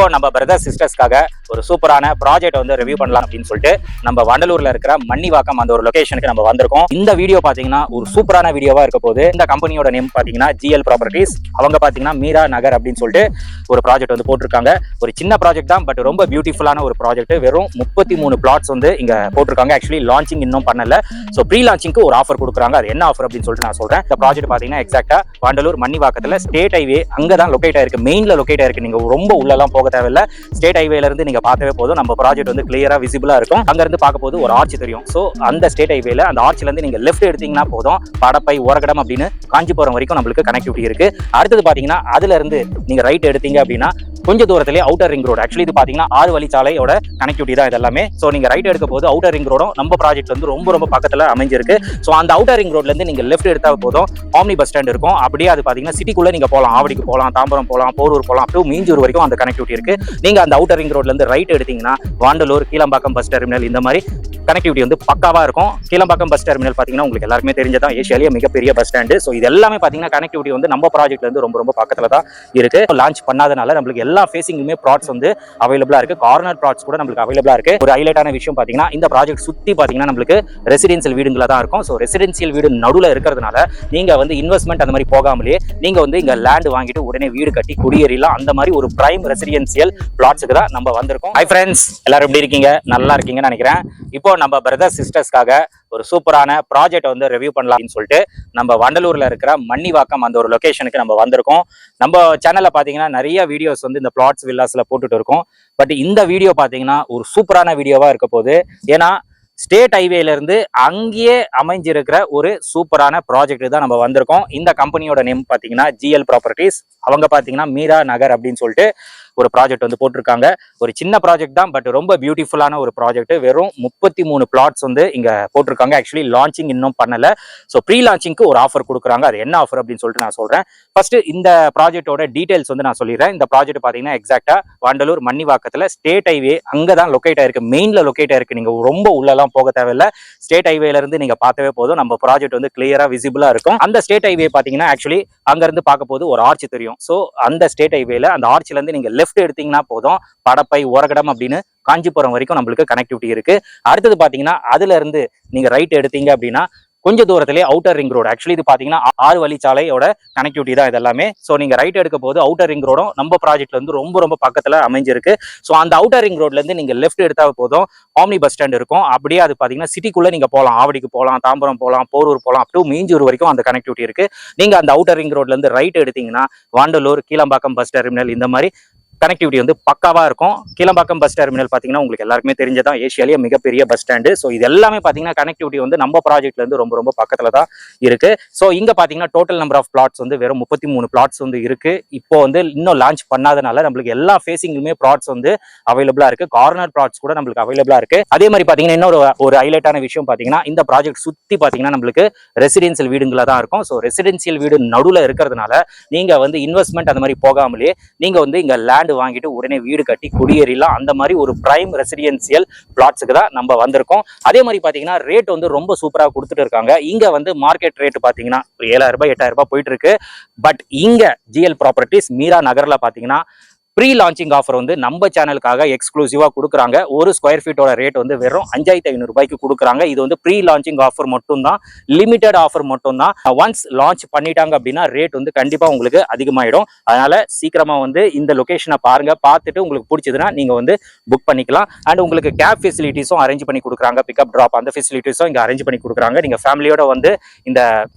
இப்போ நம்ம பிரதர் சிஸ்டர்ஸ்க்காக ஒரு சூப்பரான ப்ராஜெக்ட் வந்து ரிவ்யூ பண்ணலாம் அப்படின்னு சொல்லிட்டு நம்ம வண்டலூர்ல இருக்கிற மன்னிவாக்கம் அந்த ஒரு லொகேஷனுக்கு நம்ம வந்திருக்கோம். இந்த வீடியோ பாத்தீங்கன்னா ஒரு சூப்பரான வீடியோவா இருக்க போது. இந்த கம்பெனியோட நேம் பாத்தீங்கன்னா GL ப்ராப்பர்ட்டிஸ். அவங்க பாத்தீங்கன்னா மீரா நகர் அப்படின்னு சொல்லிட்டு ஒரு ப்ராஜெக்ட் வந்து போட்டிருக்காங்க. ஒரு சின்ன ப்ராஜெக்ட் தான், பட் ரொம்ப பியூட்டிஃபுல்லான ஒரு ப்ராஜெக்ட். வெறும் 33 பிளாட்ஸ் வந்து இங்க போட்டிருக்காங்க. ஆக்சுவலி லான்ச்சிங் இன்னும் பண்ணல. ஸோ ப்ரீ லான்ச்சிங்க்கு ஒரு ஆஃபர் கொடுக்குறாங்க. அது என்ன ஆஃபர் அப்படின்னு சொல்லிட்டு நான் சொல்றேன். இந்த ப்ராஜெக்ட் பாத்தீங்கன்னா எக்ஸாக்டா வண்டலூர் மன்னிவாக்கத்துல ஸ்டேட் ஹைவே அங்கதான் லொகேட் ஆயிருக்கு. மெயின்ல லொகேட் ஆயிருக்கு. நீங்க ரொம்ப உள்ளலாம் போக தேவையில்ல. ஸ்டேட் ஹைவேல இருந்து நீங்க பார்க்கவே போதும். நம்ம ப்ராஜெக்ட் வந்து கிளியரா விசிபிளா இருக்கும். அங்க இருந்து பார்க்க போது ஒரு ஆர்ச் தெரியும். சோ அந்த ஸ்டேட் ஹைவேல அந்த ஆர்ச்ல இருந்து நீங்க லெஃப்ட் எடுத்தீங்கன்னா போதும், படப்பை ஓரகடம் அப்படின்னு காஞ்சிபுரம் வரைக்கும் நம்மளுக்கு கனெக்டிவிட்டி இருக்கு. அடுத்தது பாத்தீங்கன்னா அதுல இருந்து நீங்க ரைட் எடுத்தீங்க அப்படின்னா கொஞ்சம் தூரத்திலே அவுட்டர் ரிங் ரோடு. ஆக்சுவலி இது பாத்தீங்கன்னா 6 வழிச்சாலையோட கனெக்டிவிட்டி தான் இது எல்லாமே. சோ நீங்க ரைட் எடுக்க போது அவுட்டர் ரிங் ரோடும் நம்ம ப்ராஜெக்ட் வந்து ரொம்ப பக்கத்துல அமைஞ்சிருக்கு. சோ அந்த அவுட்டர் ரிங் ரோட்ல இருந்து நீங்க லெஃப்ட் எடுத்தா போதும் ஆம்னி பஸ் ஸ்டாண்ட் இருக்கும். அப்படியே அது பாத்தீங்கன்னா சிட்டிக்குள்ள நீங்க போலாம். ஆவடிக்கு போலாம், தாம்பரம் போலாம், போரூர் போலாம், அப்படியே மீஞ்சூர் வரைக்கும் அந்த கனெக்டிவிட்டி இருக்கு. நீங்க அந்த அவுட்டர் ரிங் ரோட்ல இருந்து ரைட் எடுத்தீங்கன்னா வாண்டலூர், கீழம்பாக்கம் பஸ் டெர்மினல் இந்த மாதிரி கனெக்டிவிட்டி வந்து பக்காவா இருக்கும். கீழம்பாக்கம் பஸ் டெர்மினல் பாத்தீங்கன்னா உங்களுக்கு எல்லாருமே தெரிஞ்சதான், ஏசியாலேயே மிகப்பெரிய பஸ் ஸ்டாண்டு. ஸோ இது எல்லாமே பாத்தீங்கன்னா கனெக்டிவிட்டி வந்து நம்ம ப்ராஜெக்ட்ல இருந்து ரொம்ப பக்கத்துல தான் இருக்கு. லான்ச் பண்ணாதனால நம்மளுக்கு எல்லா ஃபேசிங்குமே ப்ராட்ஸ் வந்து அவைலபிளா இருக்கு. கார்னர் ப்ராட்ஸ் கூட நம்மளுக்கு அவைலபிளா இருக்கு. ஒரு ஹைலைட்டான விஷயம் பாத்தீங்கன்னா இந்த ப்ராஜெக்ட் சுத்தி பாத்தீங்கன்னா நம்மளுக்கு ரெசிடென்சியல் வீடுங்களா தான் இருக்கும். ஸோ ரெசிடென்சியல் வீடு நடுவில் இருக்கிறதுனால நீங்க வந்து இன்வெஸ்ட்மெண்ட் அந்த மாதிரி போகாமலே நீங்க வந்து இங்க லேண்ட் வாங்கிட்டு உடனே வீடு கட்டி குடியேறலாம். அந்த மாதிரி ஒரு பிரைம் ரெசிடென்சியல் பிளாட்ஸுக்கு தான் நம்ம வந்திருக்கோம். ஹை ஃப்ரெண்ட்ஸ், எல்லாரும் எப்படி இருக்கீங்க? நல்லா இருக்கீங்கன்னு நினைக்கிறேன். இப்போ நம்ம பிரதர் சிஸ்டர்ஸ்க்காக ஒரு சூப்பரான ப்ராஜெக்ட் வந்து ரிவ்யூ பண்ணலாம்னு சொல்லிட்டு நம்ம வண்டலூர்ல இருக்கிற மன்னிவாக்கம் அந்த ஒரு லொகேஷனுக்கு நம்ம வந்திருக்கோம். நம்ம சேனல்ல பாத்தீங்கன்னா நிறைய வீடியோஸ் வந்து இந்த பிளாட்ஸ் வில்லாஸ்ல போட்டுட்டு இருக்கோம். பட் இந்த வீடியோ பாத்தீங்கன்னா ஒரு சூப்பரான வீடியோவா இருக்க போகுது. ஏன்னா ஸ்டேட் ஹைவேல இருந்து அங்கேயே அமைஞ்சிருக்கிற ஒரு சூப்பரான ப்ராஜெக்ட் தான் நம்ம வந்திருக்கோம். இந்த கம்பெனியோட நேம் பாத்தீங்கன்னா GL ப்ராப்பர்ட்டிஸ். அவங்க பாத்தீங்கன்னா மீரா நகர் அப்படின்னு சொல்லிட்டு ஒரு ப்ராஜெக்ட் வந்து போட்டிருக்காங்க. ஒரு சின்ன ப்ராஜெக்ட் தான், பட் ரொம்ப பியூட்டிஃபுல்லான ஒரு ப்ராஜெக்ட். வெறும் 33 பிளாட்ஸ் வந்து இங்க போட்டிருக்காங்க. ஆக்சுவலி லான்ச்சிங் இன்னும் பண்ணல. ஸோ ப்ரீ லான்ச்சிங்க்கு ஒரு ஆஃபர் கொடுக்குறாங்க. அது என்ன ஆஃபர் அப்படின்னு சொல்லிட்டு நான் சொல்றேன். ஃபர்ஸ்ட் இந்த ப்ராஜெக்டோட டீடைல்ஸ் வந்து நான் சொல்லிடுறேன். இந்த ப்ராஜெக்ட் பாத்தீங்கன்னா எக்ஸாக்டா வண்டலூர் மன்னிவாக்கத்துல ஸ்டேட் ஹைவே அங்கதான் லொகேட் ஆயிருக்கு. மெயின்ல லொகேட் ஆயிருக்கு. நீங்க ரொம்ப உள்ளலாம் போக தேவையில்ல. ஸ்டேட் ஹைவேல இருந்து நீங்க பார்த்தவே போதும், நம்ம ப்ராஜெக்ட் வந்து கிளியரா விசிபிளா இருக்கும். அந்த ஸ்டேட் ஹைவே பாத்தீங்கன்னா ஆக்சுவலி அங்க இருந்து பார்க்க போது ஒரு ஆர்ச் தெரியும். சோ அந்த ஸ்டேட் ஹைவேல அந்த ஆர்ச்ல இருந்து நீங்க லெஃப்ட் எடுத்தீங்கன்னா போதும், படப்பை ஓரகடம் அப்படின்னு காஞ்சிபுரம் வரைக்கும் நம்மளுக்கு கனெக்டிவிட்டி இருக்கு. அடுத்தது பாத்தீங்கன்னா அதுல இருந்து நீங்க ரைட் எடுத்தீங்க அப்படின்னா கொஞ்சம் தூரத்திலே அவுட்டர் ரிங் ரோடு. ஆக்சுவலி இது பாத்தீங்கன்னா 6 வழிச்சாலையோட கனெக்டிவிட்டி தான் இது எல்லாமே. சோ நீங்க ரைட் எடுக்க போது அவுட்டர் ரிங் ரோடும் நம்ம ப்ராஜெக்ட்ல இருந்து ரொம்ப பக்கத்துல அமைஞ்சிருக்கு. சோ அந்த அவுட்டர் ரிங் ரோட்ல இருந்து நீங்க லெஃப்ட் எடுத்தா போதும் ஆம்னி பஸ் ஸ்டாண்ட் இருக்கும். அப்படியே அது பாத்தீங்கன்னா சிட்டிக்குள்ள நீங்க போலாம். ஆவடிக்கு போலாம், தாம்பரம் போலாம், போரூர் போலாம், அப்படியே மீஞ்சூர் வரைக்கும் அந்த கனெக்டிவிட்டி இருக்கு. நீங்க அந்த அவுட்டர் ரிங் ரோட்ல இருந்து ரைட் எடுத்தீங்கன்னா வாண்டலூர், கீழம்பாக்கம் பஸ் டெர்மினல் இந்த மாதிரி கனெக்டிவிட்டி வந்து பக்காவா இருக்கும். கீழம்பாக்கம் பஸ் டெர்மினல் பாத்தீங்கன்னா உங்களுக்கு எல்லாருமே தெரிஞ்சதான், ஏசியாலேயே மிகப்பெரிய பஸ் ஸ்டாண்டு. ஸோ இது எல்லாமே பாத்தீங்கன்னா கனெக்டிவிட்டி வந்து நம்ம ப்ராஜெக்ட்ல இருந்து ரொம்ப பக்கத்துல தான் இருக்கு. ஸோ இங்க பாத்தீங்கன்னா டோட்டல் நம்பர் ஆஃப் பிளாட்ஸ் வந்து வெறும் 33 பிளாட்ஸ் வந்து இருக்கு. இப்போ வந்து இன்னும் லான்ச் பண்ணாதனால நம்மளுக்கு எல்லா ஃபேசிங்குமே பிளாட்ஸ் வந்து அவைலபிளா இருக்கு. கார்னர் பிளாட்ஸ் கூட நம்மளுக்கு அவைலபிளா இருக்கு. அதே மாதிரி பாத்தீங்கன்னா இன்னொரு ஒரு ஹைலைட்டான விஷயம் பாத்தீங்கன்னா இந்த ப்ராஜெக்ட் சுத்தி பாத்தீங்கன்னா நம்மளுக்கு ரெசிடென்சியல் வீடுங்களா தான் இருக்கும். ஸோ ரெசிடென்சியல் வீடு நடுவில் இருக்கிறதுனால நீங்க வந்து இன்வெஸ்ட்மெண்ட் அந்த மாதிரி போகாமலே நீங்க வந்து இங்க லேண்ட் வாங்கிட்டு உடனே வீடு கட்டி குடியேறலாம். அந்த மாதிரி ஒரு பிரைம் ரெசிடென்சியல் பிளாட்ஸுக்கு தான் நம்ம வந்திருக்கோம். அதே மாதிரி பாத்தீங்கன்னா ரேட் வந்து ரொம்ப சூப்பரா கொடுத்துட்டு இருக்காங்க. இங்க வந்து மார்க்கெட் ரேட் பாத்தீங்கன்னா 7,000 ரூபாய் 8,000 ரூபாய் போயிட்டு இருக்கு. பட் இங்க GL ப்ராப்பர்ட்டிஸ் மீரா நகர்ல பாத்தீங்கன்னா ப்ரீ லான்ச்சிங் ஆஃபர் வந்து நம்ம சேனலுக்காக எக்ஸ்க்ளூசிவா கொடுக்குறாங்க. ஒரு ஸ்கொயர் ஃபீட்டோட ரேட் வந்து வெறும் 5,500 ரூபாய்க்கு கொடுக்குறாங்க. இது வந்து ப்ரீ லான்ச்சிங் ஆஃபர் மட்டும் தான், லிமிடெட் ஆஃபர் மட்டும் தான். ஒன்ஸ் லான்ச் பண்ணிட்டாங்க அப்படின்னா ரேட் வந்து கண்டிப்பா உங்களுக்கு அதிகமாயிடும். அதனால சீக்கிரமா வந்து இந்த லொகேஷனை பாருங்க. பார்த்துட்டு உங்களுக்கு பிடிச்சதுன்னா நீங்க வந்து புக் பண்ணிக்கலாம். அண்ட் உங்களுக்கு கேப் ஃபெசிலிட்டிஸும் அரேஞ்ச் பண்ணி கொடுக்குறாங்க. பிக்கப் டிராப் அந்த ஃபெசிலிட்டிஸும் இங்க அரேஞ்ச் பண்ணி கொடுக்குறாங்க. நீங்க ஃபேமிலியோட வந்து இந்த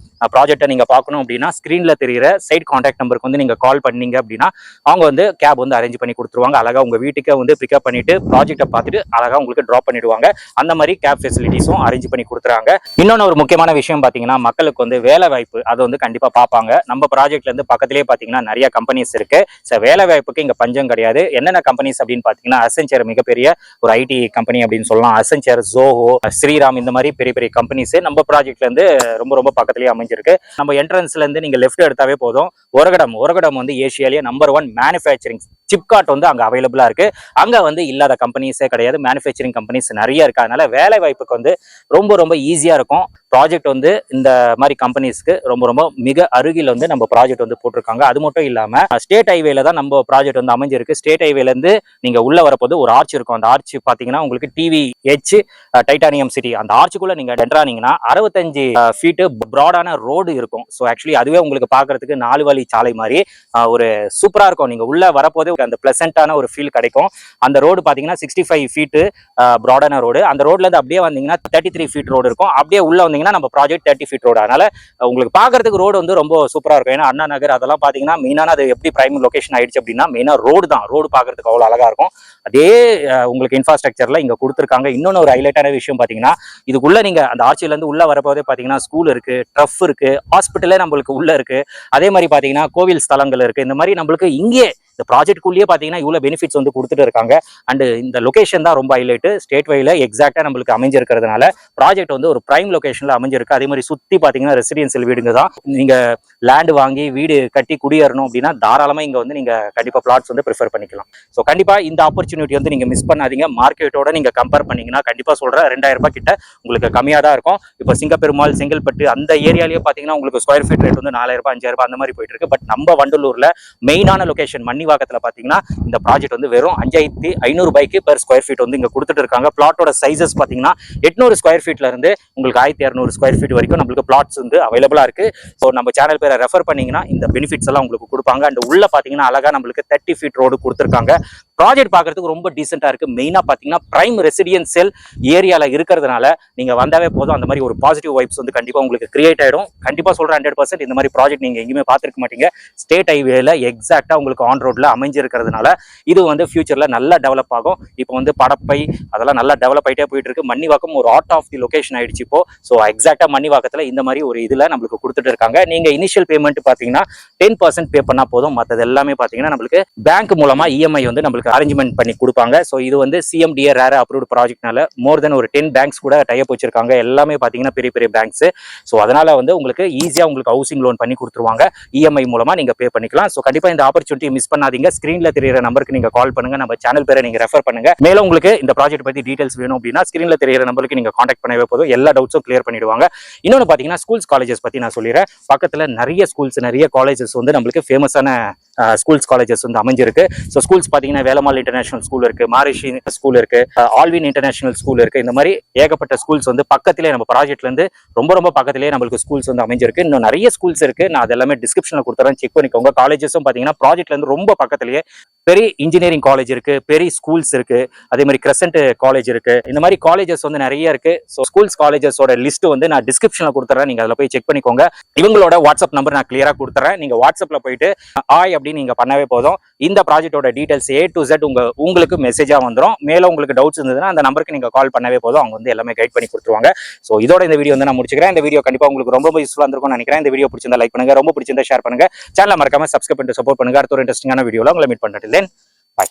ப்ராஜெக்டை நீங்க பார்க்கணும் அப்படின்னா ஸ்கிரீன்ல தெரியுற சைட் கான்டாக்ட் நம்பருக்கு வந்து நீங்க கால் பண்ணீங்க அப்படின்னா அவங்க வந்து கேப் வந்து அரேஞ்ச் பண்ணி கொடுத்துருவாங்க. அழகா உங்க வீட்டுக்கு வந்து பிக்கப் பண்ணிட்டு ப்ராஜெக்டை பார்த்துட்டு அழகா உங்களுக்கு டிராப் பண்ணிடுவாங்க. அந்த மாதிரி கேப் ஃபெசிலிட்டிஸும் அரேஞ்ச் பண்ணி கொடுத்துறாங்க. இன்னொன்னு ஒரு முக்கியமான விஷயம் பாத்தீங்கன்னா மக்களுக்கு வந்து வேலை வாய்ப்பு அது வந்து கண்டிப்பா பார்ப்பாங்க. நம்ம ப்ராஜெக்ட்ல இருந்து பக்கத்திலேயே பாத்தீங்கன்னா நிறைய கம்பெனிஸ் இருக்கு. வேலை வாய்ப்புக்கு இங்க பஞ்சம் கிடையாது. என்னென்ன கம்பெனிஸ் அப்படின்னு பாத்தீங்கன்னா அசென்சர் மிகப்பெரிய ஒரு IT கம்பெனி அப்படின்னு சொல்லலாம். அசென்சர், ஜோஹோ, ஸ்ரீராம் இந்த மாதிரி பெரிய கம்பெனிஸ் நம்ம ப்ராஜெக்ட்ல இருந்து ரொம்ப பக்கத்திலேயே அமைஞ்சிருக்கு. நம்ம என்ட்ரன்ஸ்ல இருந்து நீங்க லெஃப்ட் எடுத்தாவே போதும் ஒரகடம் வந்து ஏசியாலேயே நம்பர் 1 மேனுஃபேக்சரிங் சிப்காட் வந்து அங்க அவைலபிளா இருக்கு. அங்க வந்து இல்லாத கம்பெனிஸே கிடையாது. மேனுஃபேக்சரிங் கம்பெனிஸ் நிறைய இருக்கு. அதனால வேலை வாய்ப்புக்கு வந்து ரொம்ப ஈஸியா இருக்கும். ப்ராஜெக்ட் வந்து இந்த மாதிரி கம்பெனிஸ்க்கு ரொம்ப ரொம்ப மிக அருகில் வந்து நம்ம ப்ராஜெக்ட் வந்து போட்டிருக்காங்க. அது மட்டும் இல்லாம ஸ்டேட் ஹைவேல தான் நம்ம ப்ராஜெக்ட் வந்து அமைஞ்சிருக்கு. ஸ்டேட் ஹைவேல இருந்து நீங்க உள்ள வரப்போது ஒரு ஆர்ச் இருக்கும். அந்த ஆர்ச் பாத்தீங்கன்னா உங்களுக்கு TVH டைட்டானியம் சிட்டி அந்த ஆர்ச்சுக்குள்ள நீங்க என்ட்ரானீங்கன்னா 65 ஃபீட் ப்ராடான ரோடு இருக்கும். ஸோ ஆக்சுவலி அதுவே உங்களுக்கு பாக்குறதுக்கு 4 வழி சாலை மாதிரி ஒரு சூப்பரா இருக்கும். நீங்க உள்ள வரப்போது அந்த பிளசண்டான ஒரு ஃபீல் கிடைக்கும். அந்த ரோடு பாத்தீங்கன்னா 65 ஃபீட் ப்ராடான ரோடு. அந்த ரோட்ல இருந்து அப்படியே வந்தீங்கன்னா 33 ஃபீட் ரோடு இருக்கும். அப்படியே உள்ள வந்தீங்கன்னா நம்ம ப்ராஜெக்ட் 30 ஃபீட் ரோடு. அதனால உங்களுக்கு பாக்குறதுக்கு ரோடு வந்து ரொம்ப சூப்பரா இருக்கும். ஏன்னா அண்ணா நகர் அதெல்லாம் பாத்தீங்கன்னா மெயினான அது எப்படி பிரைம் லொகேஷன் ஆயிடுச்சு அப்படின்னா மெயினா ரோடு தான். ரோடு பாக்குறதுக்கு அவ்வளவு அழகா இருக்கும். அதே உங்களுக்கு இன்ஃப்ராஸ்ட்ரக்சர்ல இங்க கொடுத்துருக்காங்க. இன்னொன்னு ஒரு ஹைலைட்டான விஷயம் பாத்தீங்கன்னா இதுக்குள்ள நீங்க அந்த ஆர்ச்சில இருந்து உள்ள வரப்போதே பாத்தீங்கன்னா ஸ்கூல் இருக்கு, ட்ரஃப் இருக்கு, ஹாஸ்பிட்டலே நம்மளுக்கு உள்ள இருக்கு. அதே மாதிரி பாத்தீங்கன்னா கோவில் ஸ்தலங்கள் இருக்கு. இந்த மாதிரி நம்மளுக்கு இங்கே இந்த ப்ராஜெக்ட்குள்ளேயே பாத்தீங்கன்னா இவ்வளவு பெனிஃபிட்ஸ் வந்து கொடுத்துட்டு இருக்காங்க. அண்ட் இந்த லொகேஷன் தான் ரொம்ப ஹைலைட். ஸ்டேட் வைல எக்ஸாக்டா நம்மளுக்கு அமைஞ்சிருக்கிறதுனால ப்ராஜெக்ட் வந்து ஒரு பிரைம் லொகேஷன்ல அமைஞ்சிருக்கு. அதே மாதிரி சுத்தி பாத்தீங்கன்னா ரெசிடென்சியல் வீடுங்க தான். நீங்க லேண்ட் வாங்கி வீடு கட்டி குடியேறணும் அப்படின்னா தாராளமா இங்க வந்து நீங்க கண்டிப்பா பிளாட்ஸ் வந்து ப்ரிஃபர் பண்ணிக்கலாம். ஸோ கண்டிப்பா இந்த ஆப்பர்ச்சுனிட்டி வந்து நீங்க மிஸ் பண்ணாதீங்க. மார்க்கெட்டோட நீங்க கம்பேர் பண்ணீங்கன்னா கண்டிப்பா சொல்றேன் 2000 ரூபாய் கிட்ட உங்களுக்கு கம்மியா தான் இருக்கும். இப்போ சிங்கப்பெருமாள், செங்கல்பட்டு அந்த ஏரியாலேயே பாத்தீங்கன்னா உங்களுக்கு ஸ்கொயர் ஃபீட் ரேட் வந்து 4000 ரூபாய், 5000 ரூபாய் அந்த மாதிரி போயிட்டு இருக்கு. பட் நம்ம வண்டலூர்ல மெயினான லொகேஷன் மன்னிவாக்கத்துல பாத்தீங்கன்னா இந்த ப்ராஜெக்ட் வந்து வெறும் 5500 ரூபாய்க்கு பெர் ஸ்கொயர் ஃபீட் வந்து இங்க கொடுத்துட்டு இருக்காங்க. பிளாட்டோட சைசஸ் பாத்தீங்கன்னா 800 ஸ்கொயர் ஃபீட்ல இருந்து உங்களுக்கு 1200 ஸ்கொயர் ஃபீட் வரைக்கும் நம்மளுக்கு பிளாட்ஸ் வந்து அவைலபிளா இருக்கு. ஸோ நம்ம சேனல் பேரை ரெஃபர் பண்ணீங்கன்னா இந்த பெனிஃபிட்ஸ் எல்லாம் உங்களுக்கு கொடுப்பாங்க. அண்ட் உள்ள பாத்தீங்கன்னா அழகா நம்மளுக்கு 30 ஃபீட் ரோடு கொடுத்துருக்காங்க. ப்ராஜெக்ட் பாக்குறதுக்கு ரொம்ப டீசென்டா இருக்கு. மெயினா பாத்தீங்கன்னா பிரைம் ரெசிடென்சியல் ஏரியால இருக்கிறதுனால நீங்க வந்தாவே போதும் அந்த மாதிரி ஒரு பாசிட்டிவ் வைப்ஸ் வந்து கண்டிப்பா உங்களுக்கு கிரியேட் ஆயிடும். கண்டிப்பா சொல்றேன் 100% இந்த மாதிரி ப்ராஜெக்ட் நீங்க எங்கேயுமே பார்த்திருக்க மாட்டீங்க. ஸ்டேட் ஹைவேல எக்ஸாக்டா உங்களுக்கு ஆன் ரோட்ல அமைஞ்சிருக்கிறதுனால இது வந்து ஃபியூச்சர்ல நல்லா டெவலப் ஆகும். இப்போ வந்து படப்பை அதெல்லாம் நல்லா டெவலப் ஆயிட்டே போயிட்டு இருக்கு. மன்னிவாக்கம் ஒரு ஆர்ட் ஆஃப் தி லொகேஷன் ஆயிடுச்சு இப்போ. ஸோ எக்ஸாக்டா மன்னிவாக்கத்துல இந்த மாதிரி ஒரு இதுல நம்மளுக்கு கொடுத்துட்டு இருக்காங்க. நீங்க இனிஷியல் பேமெண்ட் பாத்தீங்கன்னா 10% பே பண்ணா போதும். மற்றது எல்லாமே பாத்தீங்கன்னா நம்மளுக்கு பேங்க் மூலமா EMI வந்து நம்மளுக்கு அரேஞ்ச்மெண்ட் பண்ணி கொடுப்பாங்க. ஸோ இது வந்து CMDA ரேர் அப்ரூவ்ட் ப்ராஜெக்ட்னால மோர் தென் ஒரு 10 பேங்க்ஸ் கூட டைப் வச்சிருக்காங்க. எல்லாமே பாத்தீங்கன்னா பெரிய பெரிய பேங்க்ஸ். ஸோ அதனால வந்து உங்களுக்கு ஈஸியா உங்களுக்கு ஹவுசிங் லோன் பண்ணி கொடுத்துருவாங்க. EMI மூலமா நீங்க பே பண்ணிக்கலாம். ஸோ கண்டிப்பா இந்த ஆப்பர்ச்சுனிட்டி மிஸ் பண்ணாதீங்க. ஸ்கிரீன்ல தெரியுற நம்பருக்கு நீங்க கால் பண்ணுங்க. நம்ம சேனல் பேரை நீங்க ரெஃபர் பண்ணுங்க. மேலும் உங்களுக்கு இந்த ப்ராஜெக்ட் பத்தி டீடைல்ஸ் வேணும் அப்படின்னா ஸ்கிரீன்ல தெரியுற நம்பருக்கு நீங்க கான்டாக்ட் பண்ணவே போதும். எல்லா டவுட்ஸும் கிளியர் பண்ணிடுவாங்க. இன்னொன்னு பாத்தீங்கன்னா ஸ்கூல்ஸ் காலேஜஸ் பத்தி நான் சொல்லிடுறேன். பக்கத்துல நிறைய ஸ்கூல்ஸ் நிறைய காலேஜஸ் வந்து நம்மளுக்கு ஃபேமஸான ஸ்கூல்ஸ் காலேஜஸ் வந்து அமைஞ்சிருக்கு. ஸோ ஸ்கூல்ஸ் பாத்தீங்கன்னா வேலம்மாள் இன்டர்நேஷனல் ஸ்கூல் இருக்கு, மாரிஷி ஸ்கூல் இருக்கு, ஆல்வின் இன்டர்நேஷனல் ஸ்கூல் இருக்கு. இந்த மாதிரி ஏகப்பட்ட ஸ்கூல்ஸ் வந்து பக்கத்திலே நம்ம ப்ராஜெக்ட்ல இருந்து ரொம்ப ரொம்ப பக்கத்திலேயே நம்மளுக்கு ஸ்கூல்ஸ் வந்து அமைஞ்சிருக்கு. இன்னும் நிறைய ஸ்கூல்ஸ் இருக்கு. நான் அதெல்லாமே டிஸ்கிரிப்ஷன்ல கொடுத்துறேன், செக் பண்ணிக்கோங்க. காலேஜஸும் பாத்தீங்கன்னா ப்ராஜெக்ட்ல இருந்து ரொம்ப பக்கத்திலேயே பெரிய இன்ஜினியரிங் காலேஜ் இருக்கு, பெரிய ஸ்கூல்ஸ் இருக்கு, அதே மாதிரி கிரசன்ட் காலேஜ் இருக்கு. இந்த மாதிரி காலேஜஸ் வந்து நிறைய இருக்கு. ஸோ ஸ்கூல்ஸ் காலேஜஸோட லிஸ்ட் வந்து நான் டிஸ்கிரிப்ஷன்ல கொடுத்துறேன். நீங்க அதில் போய் செக் பண்ணிக்கோங்க. இவங்களோட வாட்ஸ்அப் நம்பர் நான் கிளியரா கொடுத்துறேன். நீங்க வாட்ஸ்அப்ல போயிட்டு ஆய் அப்படின்னு நீங்க பண்ணவே போதும். இந்த ப்ராஜெக்டோட டீடைல்ஸ் A to Z உங்களுக்கு மெசேஜா வந்துடும். மேலும் உங்களுக்கு டவுட்ஸ் இருந்ததுன்னா அந்த நம்பருக்கு நீங்க கால் பண்ணவே போதும். அவங்க வந்து எல்லாமே கைட் பண்ணி கொடுத்துருவாங்க. ஸோ இதோட இந்த வீடியோ வந்து நான் முடிச்சுக்கிறேன். இந்த வீடியோ கண்டிப்பா உங்களுக்கு ரொம்ப யூஸ்ஃபுல்லா இருந்திருக்கும்னு நினைக்கிறேன். இந்த வீடியோ பிடிச்சிருந்தா லைக் பண்ணுங்க, ரொம்ப பிடிச்சிருந்தா ஷேர் பண்ணுங்க, சேனலை மறக்காம சப்ஸ்கிரைப் பண்ணிட்டு சப்போர்ட் பண்ணுங்க. அடுத்த ஒரு இன்ட்ரெஸ்டிங்கான வீடியோல உங்களை மீட் பண்றேன். Bye.